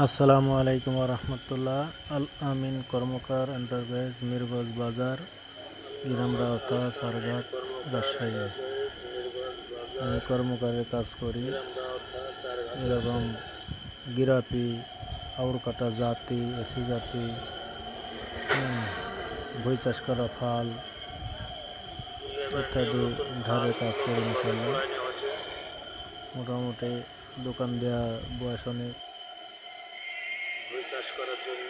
আসসালামু আলাইকুম রহমতুল্লাহ। আল আমিন কর্মকার এন্টারপ্রাইজ, মিরগঞ্জ বাজার, ইনামরাওতা, সারঘাট, রাজশাহী। আমি কর্মকারের কাজ করি। এরকম গিরাপি, আউর কাটা জাতি, এসি জাতি, ভুঁই চাষ করা ফাল ইত্যাদি ধারে কাজ করি ইনশাল্লাহ। মোটামুটি দোকান দেওয়া বয়স অনেক। ভুঁই চাষ করার জন্য